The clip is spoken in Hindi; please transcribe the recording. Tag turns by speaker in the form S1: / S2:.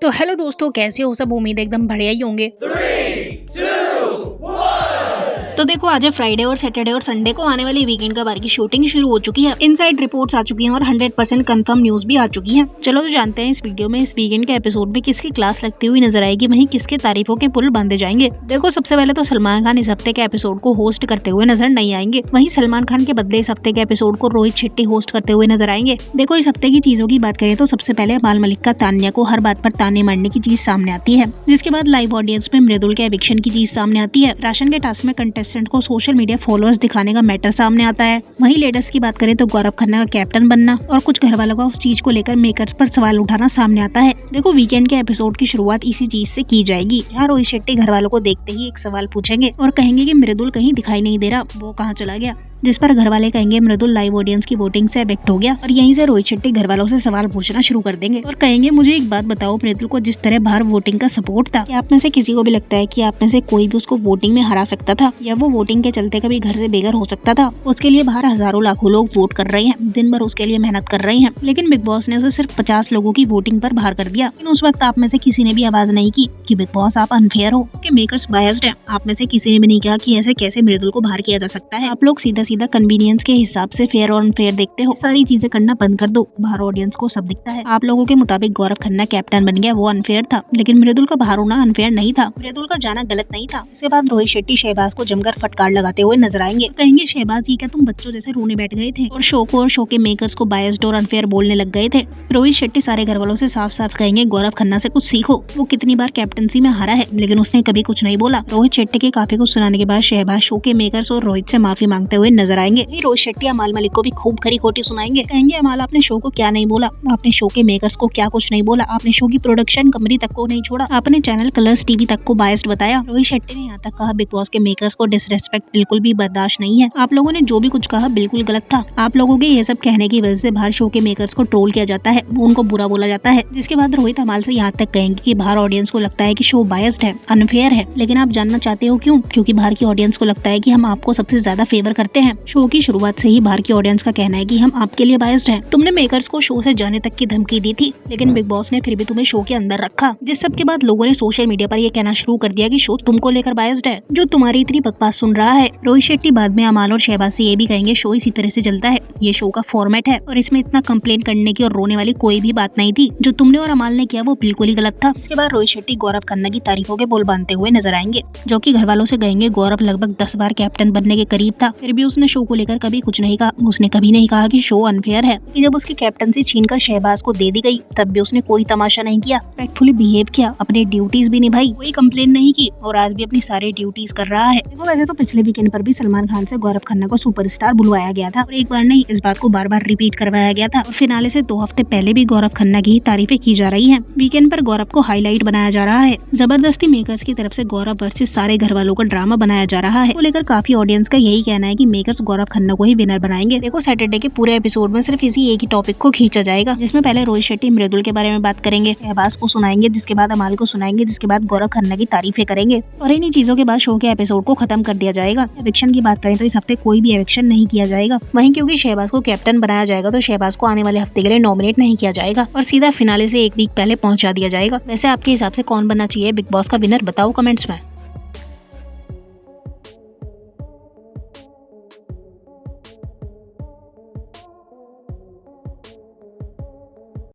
S1: तो हेलो दोस्तों, कैसे हो सब। उम्मीद है एकदम बढ़िया ही होंगे।
S2: 3, 2, 1
S1: तो देखो, आज है फ्राइडे और सैटरडे और संडे को आने वाली वीकेंड का बार की शूटिंग शुरू हो चुकी है। इनसाइड रिपोर्ट्स आ चुकी हैं और 100% कंफर्म न्यूज भी आ चुकी है। चलो तो जानते हैं इस वीडियो में इस वीकेंड के एपिसोड में किसकी क्लास लगती हुई नजर आएगी, वहीं किसके तारीफों के पुल बांधे जाएंगे। देखो, सबसे पहले तो सलमान खान इस हफ्ते के एपिसोड को होस्ट करते हुए नजर नहीं आएंगे। वहीं सलमान खान के बदले इस हफ्ते के एपिसोड को रोहित शेट्टी होस्ट करते हुए नजर आएंगे। देखो, इस हफ्ते की चीजों की बात करें तो सबसे पहले अमाल मलिक का तान्या को हर बात पर ताने मारने की चीज सामने आती है, जिसके बाद लाइव ऑडियंस में मृदुल के एविक्शन की चीज सामने आती है। राशन के टास्क में कंटेस्टेंट को सोशल मीडिया फॉलोअर्स दिखाने का मैटर सामने आता है। वहीं लेटेस्ट की बात करें तो गौरव खन्ना का कैप्टन बनना और कुछ घर वालों का उस चीज को लेकर मेकर्स पर सवाल उठाना सामने आता है। देखो, वीकेंड के एपिसोड की शुरुआत इसी चीज से की जाएगी। यहाँ रोहित शेट्टी घर वालों को देखते ही एक सवाल पूछेंगे और कहेंगे कि मृदुल कहीं दिखाई नहीं दे रहा, वो कहाँ चला गया। जिस पर घर वाले कहेंगे मृदुल लाइव ऑडियंस की वोटिंग से अफेक्ट हो गया। और यहीं से रोहित शेट्टी घर वालों से सवाल पूछना शुरू कर देंगे और कहेंगे, मुझे एक बात बताओ, मृदुल को जिस तरह बाहर वोटिंग का सपोर्ट था, क्या आप में से किसी को भी लगता है कि आप में से कोई भी उसको वोटिंग में हरा सकता था, या वो वोटिंग के चलते कभी घर से बेघर हो सकता था। उसके लिए बाहर हजारों लाखों लोग वोट कर रहे हैं, दिन भर उसके लिए मेहनत कर रहे हैं, लेकिन बिग बॉस ने उसे सिर्फ 50 लोगों की वोटिंग पर बाहर कर दिया। लेकिन उस वक्त आप में से किसी ने भी आवाज नहीं की कि बिग बॉस आप अनफेयर हो, कि मेकर्स बायस्ड है। आप में से किसी ने भी नहीं कहा कि ऐसे कैसे मृदुल को बाहर किया जा सकता है। आप लोग सीधा सीधा कन्वीनियंस के हिसाब से फेयर और अनफेयर देखते हो। सारी चीजें करना बंद कर दो, बाहर ऑडियंस को सब दिखता है। आप लोगों के मुताबिक गौरव खन्ना कैप्टन बन गया, वो अनफेयर था, लेकिन मृदुल का बाहर होना अनफेयर नहीं था। मृदुल का जाना गलत नहीं था। इसके बाद रोहित शेट्टी शहबाज को जमकर फटकार लगाते हुए नजर आएंगे। कहेंगे, शहबाज जी क्या तुम बच्चों जैसे रोने बैठ गए थे और शो को और शो के मेकर्स को बायस्ड और अनफेयर बोलने लग गए थे। रोहित शेट्टी सारे घर वालों से साफ साफ कहेंगे, गौरव खन्ना से कुछ सीखो, वो कितनी बार कैप्टनसी में हारा है लेकिन उसने कभी कुछ नहीं बोला। रोहित शेट्टी के काफी कुछ सुनाने के बाद शहबाज शो के मेकर्स और रोहित से माफी मांगते हुए नजर आएंगे। रोहित शेट्टी अमाल मलिक को भी खूब खरी खोटी सुनाएंगे। कहेंगे, अमाल आपने शो को क्या नहीं बोला, आपने शो के मेकर्स को क्या कुछ नहीं बोला, आपने शो की प्रोडक्शन कंपनी तक को नहीं छोड़ा, आपने चैनल कलर्स टीवी तक को बायस्ड बताया। रोहित शेट्टी ने यहाँ तक कहा, बिग बॉस के मेकर्स को डिसरेस्पेक्ट बिल्कुल भी बर्दाश्त नहीं है। आप लोगों ने जो भी कुछ कहा बिल्कुल गलत था। आप लोगों के ये सब कहने की वजह से बाहर शो के मेकर्स को ट्रोल किया जाता है, वो उनको बुरा बोला जाता है। जिसके बाद रोहित अमाल से यहाँ तक कहेंगे कि बाहर ऑडियंस को लगता है कि शो बायस्ड है, अनफेयर है, लेकिन आप जानना चाहते हो क्यों? क्योंकि बाहर की ऑडियंस को लगता है कि हम आपको सबसे ज्यादा फेवर करते हैं। शो की शुरुआत से ही बाहर की ऑडियंस का कहना है कि हम आपके लिए बायस्ड हैं। तुमने मेकर्स को शो से जाने तक की धमकी दी थी, लेकिन बिग बॉस ने फिर भी तुम्हें शो के अंदर रखा। जिस सब के बाद लोगों ने सोशल मीडिया पर ये कहना शुरू कर दिया कि शो तुमको लेकर बायस्ड है, जो तुम्हारी इतनी बकवास सुन रहा है। रोहित शेट्टी बाद में अमाल और शहबाज से ये भी कहेंगे, शो इसी तरह से चलता है, ये शो का फॉर्मेट है और इसमें इतना कंप्लेन करने की और रोने वाली कोई भी बात नहीं थी। जो तुमने और अमाल ने किया वो बिल्कुल ही गलत था। इसके बाद रोहित शेट्टी गौरव खन्ना की तारीफों के बोल बांधते हुए नजर आएंगे, जो कि घर वालों से कहेंगे, गौरव लगभग 10 बार कैप्टन बनने के करीब था, फिर भी उसने शो को लेकर कभी कुछ नहीं कहा। उसने कभी नहीं कहा कि शो अनफेयर है। जब उसकी कैप्टनसी छीनकर शहबाज को दे दी गई तब भी उसने कोई तमाशा नहीं किया, रेस्पेक्टफुली बिहेव किया, अपनी ड्यूटीज भी निभाई, कोई कंप्लेन नहीं की और आज भी अपनी सारी ड्यूटीज कर रहा है। देखो, वैसे तो पिछले वीकेंड पर भी सलमान खान से गौरव खन्ना को सुपरस्टार बुलवाया गया था और एक बार नहीं, इस बात को बार बार रिपीट करवाया गया था और फिनाले से 2 हफ्ते पहले भी गौरव खन्ना की ही तारीफें की जा रही है। वीकेंड पर गौरव को हाईलाइट बनाया जा रहा है। जबरदस्ती मेकर्स की तरफ से गौरव वर्सेस सारे घर वालों का ड्रामा बनाया जा रहा है, को लेकर काफी ऑडियंस का यही कहना है कि मेकर्स गौरव खन्ना को ही विनर बनाएंगे। देखो, सैटरडे के पूरे एपिसोड में सिर्फ इसी एक ही टॉपिक को खींचा जाएगा, जिसमें पहले रोहित शेट्टी मृदुल के बारे में बात करेंगे, शहबाज को सुनाएंगे, जिसके बाद अमाल को सुनाएंगे, जिसके बाद गौरव खन्ना की तारीफें करेंगे और इन्हीं चीजों के बाद शो के एपिसोड को खत्म कर दिया जाएगा। एविक्शन की बात करें तो इस हफ्ते कोई भी एविक्शन नहीं किया जाएगा। वहीं क्योंकि शहबाज को कैप्टन बनाया जाएगा तो शहबाज को आने वाले हफ्ते के लिए नॉमिनेट नहीं किया जाएगा और सीधा फिनाले से एक वीक पहले पहुंचा दिया जाएगा। वैसे आपके हिसाब से कौन बनना चाहिए बिग बॉस का विनर, बताओ कमेंट्स में।